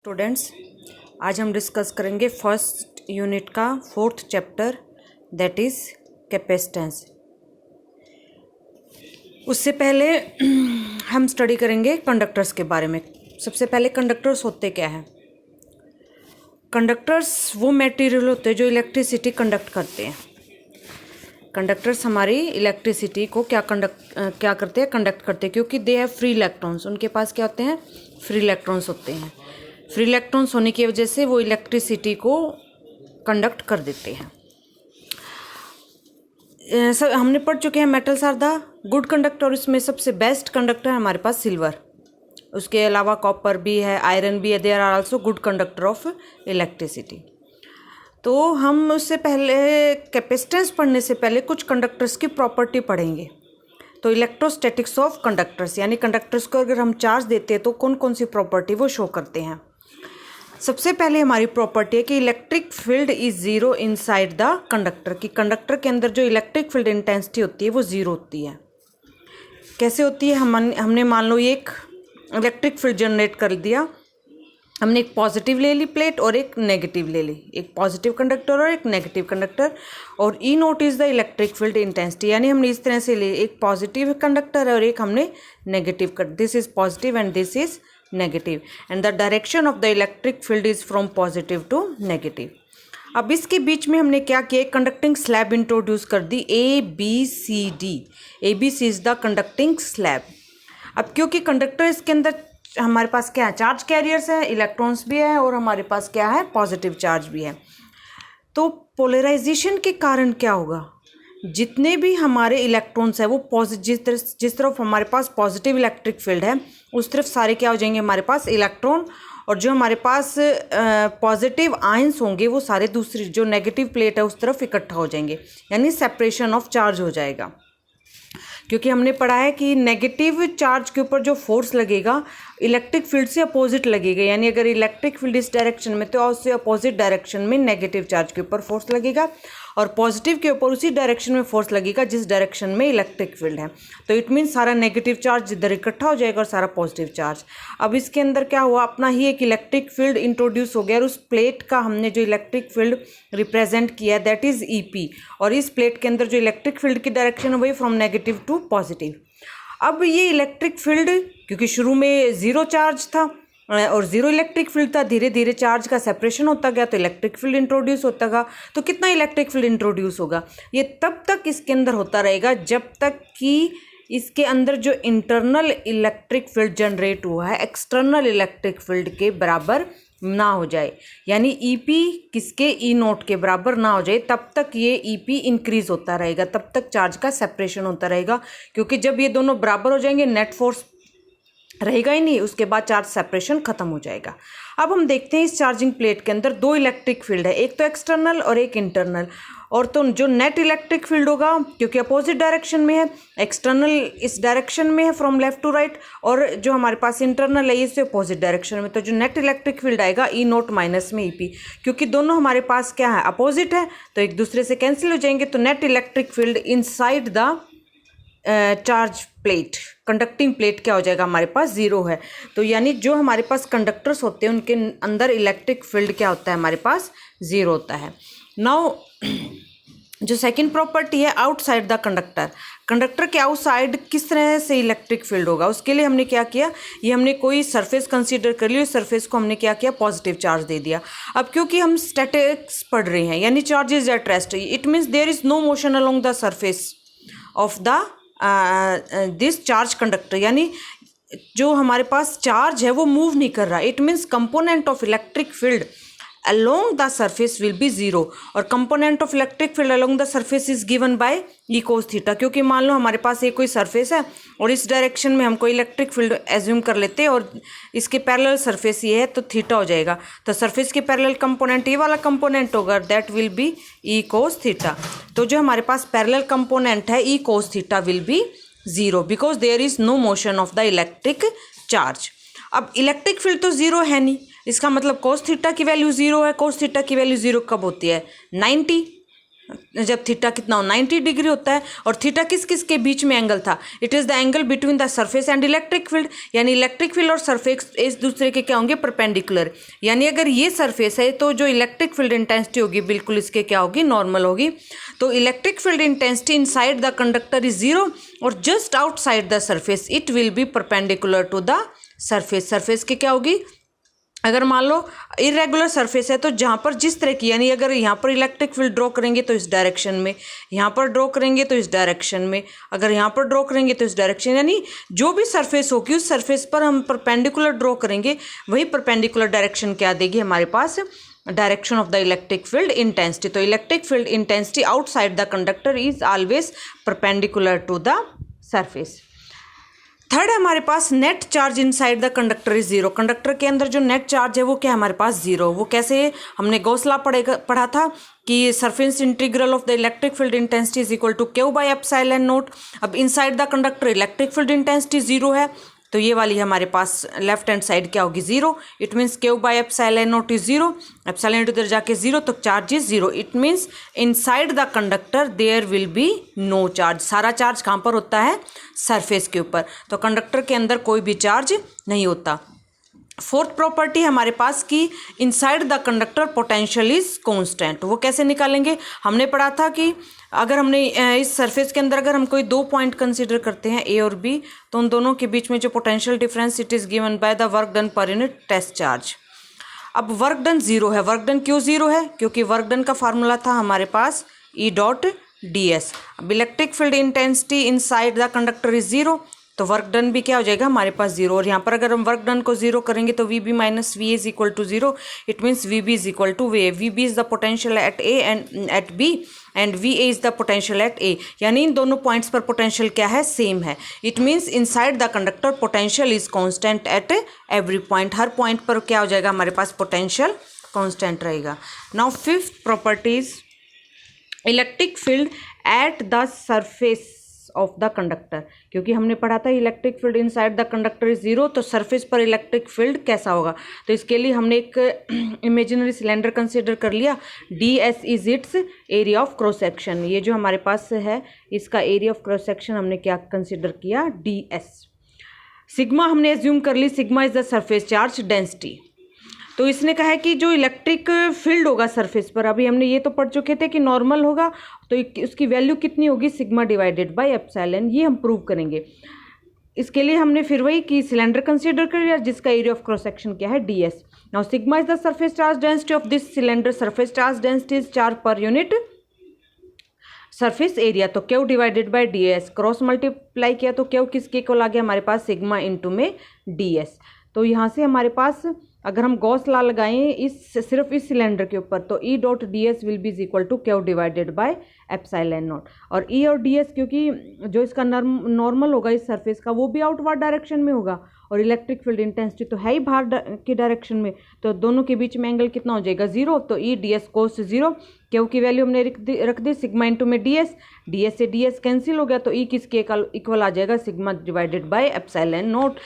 Students, आज हम discuss करेंगे फर्स्ट यूनिट का fourth chapter that is capacitance. उससे पहले हम स्टडी करेंगे कंडक्टर्स के बारे में। सबसे पहले कंडक्टर्स होते क्या हैं? कंडक्टर्स वो मटेरियल होते हैं जो इलेक्ट्रिसिटी कंडक्ट करते हैं। कंडक्टर्स हमारी इलेक्ट्रिसिटी को क्या करते हैं? कंडक्ट करते हैं, क्योंकि दे हैव फ्री इलेक्ट्रॉन्स। उनके पास क्या होते हैं? फ्री इलेक्ट्रॉन्स होते हैं। फ्री इलेक्ट्रॉन्स होने की वजह से वो इलेक्ट्रिसिटी को कंडक्ट कर देते हैं। सब हमने पढ़ चुके हैं metals are the good conductor. इसमें सबसे बेस्ट कंडक्टर है हमारे पास सिल्वर। उसके अलावा कॉपर भी है, आयरन भी है। They are also good conductor of electricity. तो हम उससे पहले कैपेसिटेंस पढ़ने से पहले कुछ कंडक्टर्स की प्रॉपर्टी पढ़ेंगे। तो इलेक्ट्रोस्टैटिक्स ऑफ कंडक्टर्स, यानी कंडक्टर्स को अगर हम चार्ज देते हैं तो कौन कौन सी प्रॉपर्टी वो शो करते हैं। सबसे पहले हमारी प्रॉपर्टी है कि electric field is zero inside the conductor, कि कंडक्टर के अंदर जो इलेक्ट्रिक फील्ड इंटेंसिटी होती है वो ज़ीरो होती है। कैसे होती है? हमने मान लो ये एक इलेक्ट्रिक फील्ड जनरेट कर दिया। हमने एक पॉजिटिव ले ली प्लेट और एक नेगेटिव ले ली, एक पॉजिटिव कंडक्टर और एक नेगेटिव कंडक्टर, और E naught is the electric field intensity. यानी हमने इस तरह से ले, एक पॉजिटिव कंडक्टर है और एक हमने नेगेटिव कर, this is positive and this is negative, and the direction of the electric field is from positive to negative. अब इसके बीच में हमने क्या किया? एक कंडक्टिंग स्लैब इंट्रोड्यूस कर दी, A B C D. A B C is the conducting slab. अब क्योंकि कंडक्टर इसके अंदर हमारे पास क्या है? चार्ज कैरियर्स है, इलेक्ट्रॉन्स भी है, और हमारे पास क्या है? पॉजिटिव चार्ज भी है। तो पोलराइजेशन के कारण क्या होगा? जितने भी हमारे इलेक्ट्रॉन्स है वो जिस तरफ हमारे पास पॉजिटिव इलेक्ट्रिक फील्ड है उस तरफ सारे क्या हो जाएंगे? हमारे पास इलेक्ट्रॉन, और जो हमारे पास पॉजिटिव आयंस होंगे वो सारे दूसरी जो नेगेटिव प्लेट है उस तरफ इकट्ठा हो जाएंगे, यानी सेपरेशन ऑफ चार्ज हो जाएगा। क्योंकि हमने पढ़ा है कि नेगेटिव चार्ज के ऊपर जो फोर्स लगेगा इलेक्ट्रिक फील्ड से अपोजिट लगेगा, यानी अगर इलेक्ट्रिक फील्ड इस डायरेक्शन में तो उससे अपोजिट डायरेक्शन में नेगेटिव चार्ज के ऊपर फोर्स लगेगा, और पॉजिटिव के ऊपर उसी डायरेक्शन में फोर्स लगेगा जिस डायरेक्शन में इलेक्ट्रिक फील्ड है। तो इट मीन सारा नेगेटिव चार्ज इधर इकट्ठा हो जाएगा और सारा पॉजिटिव चार्ज। अब इसके अंदर क्या हुआ? अपना ही एक इलेक्ट्रिक फील्ड इंट्रोड्यूस हो गया, और उस प्लेट का हमने जो इलेक्ट्रिक फील्ड रिप्रेजेंट किया दैट इज ई पी, और इस प्लेट के अंदर जो इलेक्ट्रिक फील्ड की डायरेक्शन है वही फ्रॉम नेगेटिव टू पॉजिटिव। अब ये इलेक्ट्रिक फील्ड, क्योंकि शुरू में ज़ीरो चार्ज था और ज़ीरो इलेक्ट्रिक फील्ड था, धीरे धीरे चार्ज का सेपरेशन होता गया तो इलेक्ट्रिक फील्ड इंट्रोड्यूस होता गया। तो कितना इलेक्ट्रिक फील्ड इंट्रोड्यूस होगा? ये तब तक इसके अंदर होता रहेगा जब तक कि इसके अंदर जो इंटरनल इलेक्ट्रिक फील्ड जनरेट हुआ है एक्सटर्नल इलेक्ट्रिक फील्ड के बराबर ना हो जाए, यानी ईपी किसके? ई नोट के बराबर ना हो जाए, तब तक ये ईपी इंक्रीज होता रहेगा, तब तक चार्ज का सेपरेशन होता रहेगा। क्योंकि जब ये दोनों बराबर हो जाएंगे नेट फोर्स रहेगा ही नहीं, उसके बाद चार्ज सेपरेशन खत्म हो जाएगा। अब हम देखते हैं इस चार्जिंग प्लेट के अंदर दो इलेक्ट्रिक फील्ड है, एक तो एक्सटर्नल और एक इंटरनल। और तो जो नेट इलेक्ट्रिक फील्ड होगा, क्योंकि अपोजिट डायरेक्शन में है, एक्सटर्नल इस डायरेक्शन में है फ्रॉम लेफ्ट टू राइट, और जो हमारे पास इंटरनल है इससे अपोजिट डायरेक्शन में, तो जो नेट इलेक्ट्रिक फील्ड आएगा ई नोट माइनस में ई पी। क्योंकि दोनों हमारे पास क्या है? अपोजिट है, तो एक दूसरे से कैंसिल हो जाएंगे। तो net electric field inside the charge plate, conducting plate क्या हो जाएगा? हमारे पास ज़ीरो है। तो यानी जो हमारे पास कंडक्टर्स होते हैं उनके अंदर इलेक्ट्रिक फील्ड क्या होता है? हमारे पास ज़ीरो होता है। नाउ जो सेकंड प्रॉपर्टी है आउटसाइड द कंडक्टर, कंडक्टर के आउटसाइड किस तरह से इलेक्ट्रिक फील्ड होगा? उसके लिए हमने क्या किया? ये हमने कोई सरफेस कंसीडर कर ली, उस सरफेस को हमने क्या किया? पॉजिटिव चार्ज दे दिया। अब क्योंकि हम स्टैटिक्स पढ़ रहे हैं, यानी charge is at rest, it means there is no motion along the surface of the this charge conductor, यानी जो हमारे पास चार्ज है वो मूव नहीं कर रहा। It means component of electric field along the surface will be zero, और component of electric field along the surface is given by e cos theta। क्योंकि मान लो हमारे पास ये कोई सरफेस है और इस डायरेक्शन में हम कोई इलेक्ट्रिक फील्ड एज्यूम कर लेते हैं और इसके पैरेलल सरफेस ये है तो थीटा हो जाएगा। तो सरफेस के पैरेलल कंपोनेंट ये वाला कंपोनेंट होगा, that will be E cos theta. तो जो हमारे पास पैरेलल कंपोनेंट है E cos theta will be zero because there is no motion of the electric charge. अब इलेक्ट्रिक फील्ड तो ज़ीरो है नहीं, इसका मतलब कोस थीटा की वैल्यू ज़ीरो है। कोस थीटा की वैल्यू ज़ीरो कब होती है? 90, जब थीटा कितना हो 90 डिग्री होता है। और थीटा किस किस के बीच में एंगल था, it is the angle between the surface and electric field, यानी इलेक्ट्रिक फील्ड और सरफेस एक दूसरे के क्या होंगे, परपेंडिकुलर। यानी अगर ये सरफेस है तो जो इलेक्ट्रिक फील्ड इंटेंसिटी होगी बिल्कुल इसके क्या होगी, नॉर्मल होगी। तो electric field intensity inside the conductor is 0 और just outside the surface it will be perpendicular to the surface. Surface की क्या होगी, अगर मान लो इरेगुलर सरफेस है तो जहाँ पर जिस तरह की, यानी अगर यहाँ पर इलेक्ट्रिक फील्ड ड्रॉ करेंगे तो इस डायरेक्शन में, यहाँ पर ड्रॉ करेंगे तो इस डायरेक्शन में, अगर यहाँ पर ड्रॉ करेंगे तो इस डायरेक्शन, यानी जो भी सरफेस होगी उस सरफेस पर हम परपेंडिकुलर ड्रॉ करेंगे, वही परपेंडिकुलर डायरेक्शन क्या देगी हमारे पास, direction of the electric field intensity. तो electric field intensity outside the conductor is always perpendicular to the surface. Third है हमारे पास net charge inside the conductor is 0। Conductor के अंदर जो नेट चार्ज है वो क्या है हमारे पास 0। वो कैसे है, हमने गॉस लॉ पढ़ा था कि surface integral of the electric field intensity is equal to Q by epsilon naught. अब inside the conductor electric field intensity 0 है, तो ये वाली हमारे पास लेफ्ट हैंड साइड क्या होगी 0। It means Q by epsilon naught is 0, epsilon इधर जाके 0 तो charge is 0। It means inside the conductor there will be no charge. सारा चार्ज कहाँ पर होता है, सरफेस के ऊपर। तो कंडक्टर के अंदर कोई भी चार्ज नहीं होता। फोर्थ प्रॉपर्टी हमारे पास की inside the conductor potential is constant. वो कैसे निकालेंगे, हमने पढ़ा था कि अगर हमने इस सरफेस के अंदर अगर हम कोई दो पॉइंट कंसीडर करते हैं ए और बी, तो उन दोनों के बीच में जो potential difference it is given by the work done per unit test charge. अब वर्क डन 0 है। वर्क डन क्यों 0 है, क्योंकि वर्क डन का फार्मूला था हमारे पास ई डॉट डी एस। अब electric field intensity inside the conductor is 0, तो वर्क डन भी क्या हो जाएगा हमारे पास 0। और यहाँ पर अगर हम वर्क डन को 0 करेंगे तो V B minus V is equal to 0। It means V B is equal to V A. V B is the potential at A and at B and V A is the potential at A, यानी इन दोनों points पर potential क्या है, same है। It means inside the conductor potential is constant at every point. Her point पर क्या हो जाएगा हमारे पास, पोटेंशियल कांस्टेंट रहेगा। Now fifth properties electric field at the surface of the conductor. क्योंकि हमने पढ़ा था electric field inside the conductor is 0, तो सरफेस पर इलेक्ट्रिक फील्ड कैसा होगा। तो इसके लिए हमने एक इमेजिनरी सिलेंडर कंसीडर कर लिया। D S is it's area of cross section. ये जो हमारे पास है इसका एरिया ऑफ क्रॉस सेक्शन हमने क्या कंसीडर किया, डी एस। सिग्मा हमने एज्यूम कर ली, sigma is the surface charge density. तो इसने कहा है कि जो इलेक्ट्रिक फील्ड होगा सरफेस पर, अभी हमने ये तो पढ़ चुके थे कि नॉर्मल होगा, तो उसकी वैल्यू कितनी होगी, सिग्मा डिवाइडेड बाय एप्सिलॉन। ये हम प्रूव करेंगे। इसके लिए हमने फिर वही कि सिलेंडर कंसीडर कर लिया जिसका एरिया ऑफ क्रॉस सेक्शन क्या है, D S. Now sigma is the surface charge density of this cylinder. Surface charge density is charge per unit surface area, तो Q divided by D S. Cross multiply किया तो Q किसके equal आ गया हमारे पास, सिग्मा इंटू में D S. तो यहाँ से हमारे पास अगर हम गॉस लॉ लगाएं इस सिर्फ इस सिलेंडर के ऊपर, तो E dot D S will be is equal to Q divided by epsilon naught. और ई और डी एस क्योंकि जो इसका नॉर्मल होगा इस सरफेस का वो भी आउटवर्ड डायरेक्शन में होगा, और इलेक्ट्रिक फील्ड इंटेंसिटी तो है ही बाहर की डायरेक्शन में, तो दोनों के बीच में एंगल कितना हो जाएगा 0। तो ई डी एस कोस 0, क्यू की वैल्यू हमने रख दी सिग्मा इंटू में डी एस। डी एस से डी एस कैंसिल हो गया, तो ई किसके इक्वल आ जाएगा, sigma divided by epsilon not.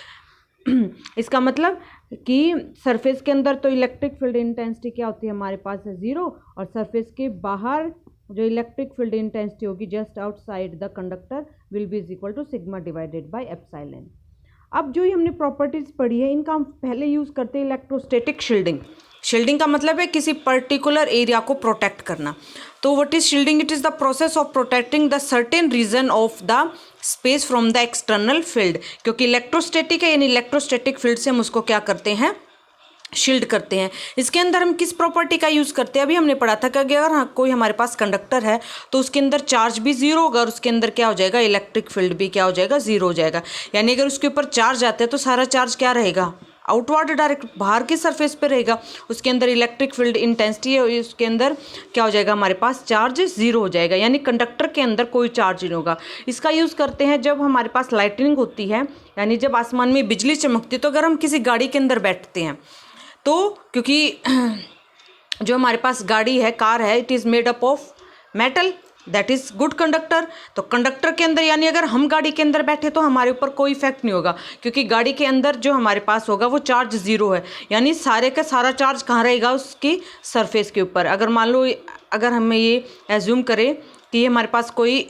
इसका मतलब कि सरफेस के अंदर तो इलेक्ट्रिक फील्ड इंटेंसिटी क्या होती है हमारे पास है 0, और सरफेस के बाहर जो इलेक्ट्रिक फील्ड इंटेंसिटी होगी just outside the conductor will be is equal to sigma divided by epsilon. अब जो ही हमने प्रॉपर्टीज पढ़ी है इनका हम पहले यूज़ करते हैं इलेक्ट्रोस्टैटिक शील्डिंग। शील्डिंग का मतलब है किसी पर्टिकुलर एरिया को प्रोटेक्ट करना। तो what is shielding, it is the process of protecting the certain region of the space from the external field. क्योंकि इलेक्ट्रोस्टैटिक है, यानी इलेक्ट्रोस्टैटिक फील्ड से हम उसको क्या करते हैं, शील्ड करते हैं। इसके अंदर हम किस प्रॉपर्टी का यूज़ करते हैं, अभी हमने पढ़ा था कि अगर कोई हमारे पास कंडक्टर है तो उसके अंदर चार्ज भी 0 होगा और उसके अंदर क्या हो जाएगा, इलेक्ट्रिक फील्ड भी क्या हो जाएगा, 0 हो जाएगा। यानी अगर उसके ऊपर चार्ज आते हैं तो सारा चार्ज क्या रहेगा, आउटवर्ड डायरेक्ट बाहर की सरफेस पे रहेगा। उसके अंदर इलेक्ट्रिक फील्ड इंटेंसिटी है, उसके अंदर क्या हो जाएगा हमारे पास, चार्ज 0 हो जाएगा। यानी कंडक्टर के अंदर कोई चार्ज नहीं होगा। इसका यूज़ करते हैं जब हमारे पास लाइटनिंग होती है, यानी जब आसमान में बिजली चमकती है। तो अगर हम किसी गाड़ी के अंदर बैठते हैं तो क्योंकि जो हमारे पास गाड़ी है, कार है, it is made up of metal that is good conductor. तो कंडक्टर के अंदर यानी अगर हम गाड़ी के अंदर बैठे तो हमारे ऊपर कोई इफेक्ट नहीं होगा, क्योंकि गाड़ी के अंदर जो हमारे पास होगा वो चार्ज 0 है। यानी सारे का सारा चार्ज कहाँ रहेगा, उसकी सरफेस के ऊपर। अगर मान लो अगर हमें ये एज्यूम करें कि ये हमारे पास कोई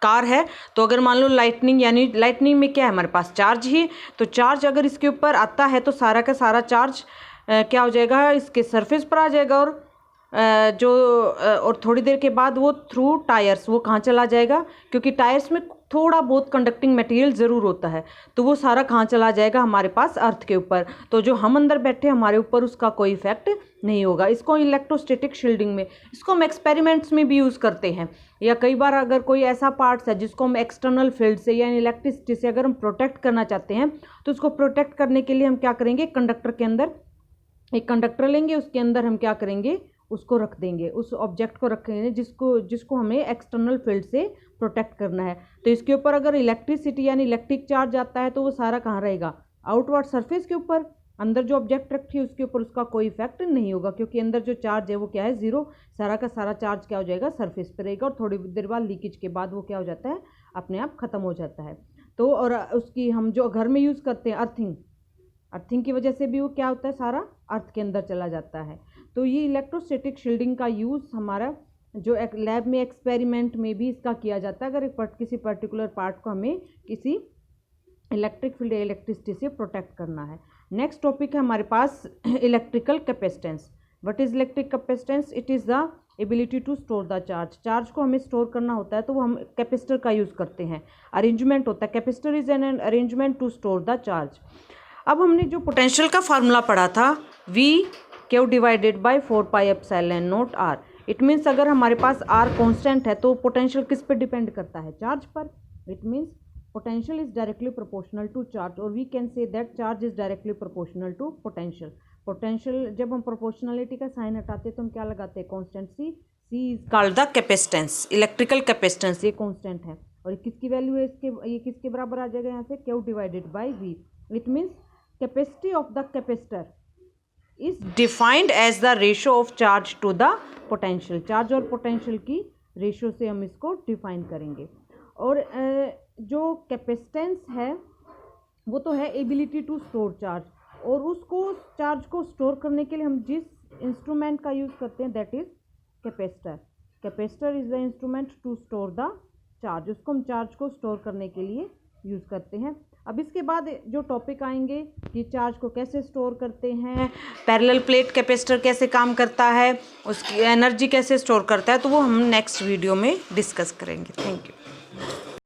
कार है, तो अगर मान लो लाइटनिंग, यानी लाइटनिंग में क्या है हमारे पास चार्ज ही, तो चार्ज अगर इसके ऊपर आता है तो सारा का सारा चार्ज क्या हो जाएगा, इसके सरफेस पर आ जाएगा, और थोड़ी देर के बाद वो थ्रू टायर्स वो कहाँ चला जाएगा, क्योंकि टायर्स में थोड़ा बहुत कंडक्टिंग मटेरियल ज़रूर होता है, तो वो सारा कहाँ चला जाएगा, हमारे पास अर्थ के ऊपर। तो जो हम अंदर बैठे हमारे ऊपर उसका कोई इफेक्ट नहीं होगा। इसको इलेक्ट्रोस्टैटिक शील्डिंग में, इसको हम एक्सपेरिमेंट्स में भी यूज़ करते हैं, या कई बार अगर कोई ऐसा पार्ट्स है जिसको हम एक्सटर्नल फील्ड से या इलेक्ट्रिसिटी से अगर हम प्रोटेक्ट करना चाहते हैं, तो उसको प्रोटेक्ट करने के लिए हम क्या करेंगे, कंडक्टर के अंदर एक कंडक्टर लेंगे, उसके अंदर हम क्या करेंगे, उसको रख देंगे, उस ऑब्जेक्ट को रखेंगे जिसको हमें एक्सटर्नल फील्ड से प्रोटेक्ट करना है। तो इसके ऊपर अगर इलेक्ट्रिसिटी यानी इलेक्ट्रिक चार्ज आता है तो वो सारा कहाँ रहेगा, आउटवर्ड सरफेस के ऊपर। अंदर जो ऑब्जेक्ट रखी है उसके ऊपर उसका कोई इफेक्ट नहीं होगा, क्योंकि अंदर जो चार्ज है वो क्या है, जीरो। सारा का सारा चार्ज क्या हो जाएगा, सरफेस पर रहेगा, और थोड़ी देर बाद लीकेज के बाद वो क्या हो जाता है, अपने आप ख़त्म हो जाता है। तो और उसकी हम जो घर में यूज़ करते हैं अर्थिंग की वजह से भी वो क्या होता है, सारा अर्थ के अंदर चला जाता है। तो ये इलेक्ट्रोस्टैटिक शील्डिंग का यूज़ हमारा जो एक लैब में एक्सपेरिमेंट में भी इसका किया जाता है, अगर किसी पर्टिकुलर पार्ट को हमें किसी इलेक्ट्रिक फील्ड या इलेक्ट्रिसिटी से प्रोटेक्ट करना है। नेक्स्ट टॉपिक है हमारे पास electrical capacitance. What is electric capacitance? It is the ability to store the charge. Charge को हमें स्टोर करना होता है तो वो हम कैपेसिटर का यूज़ करते हैं। अरेंजमेंट होता है, capacitor is an arrangement to store the charge. अब हमने जो पोटेंशियल का फार्मूला पढ़ा था, V Q divided by 4 pi epsilon naught R. It means अगर हमारे पास आर कांस्टेंट है तो पोटेंशियल किस पे डिपेंड करता है, चार्ज पर। It means potential is directly proportional to charge, और we can say that charge is directly proportional to potential. Potential जब हम प्रोपोर्शनलिटी का साइन हटाते हैं तो हम क्या लगाते हैं, constant C. C is called the capacitance, electrical capacitance, ये कांस्टेंट है। और किसकी वैल्यू है इसके, ये किसके बराबर आ जाएगा यहाँ से, Q divided by V. It means capacity of the capacitor is defined as the ratio of charge to the potential. Charge और पोटेंशियल की रेशियो से हम इसको डिफाइन करेंगे। और जो कैपेसिटेंस है वो तो है एबिलिटी टू स्टोर चार्ज, और उसको चार्ज को स्टोर करने के लिए हम जिस इंस्ट्रूमेंट का यूज़ करते हैं that is capacitor. Capacitor is the instrument to store the charge, उसको हम चार्ज को स्टोर करने के लिए यूज़ करते हैं। अब इसके बाद जो टॉपिक आएंगे कि चार्ज को कैसे स्टोर करते हैं, पैरेलल प्लेट कैपेसिटर कैसे काम करता है, उसकी एनर्जी कैसे स्टोर करता है, तो वो हम नेक्स्ट वीडियो में डिस्कस करेंगे। Thank you.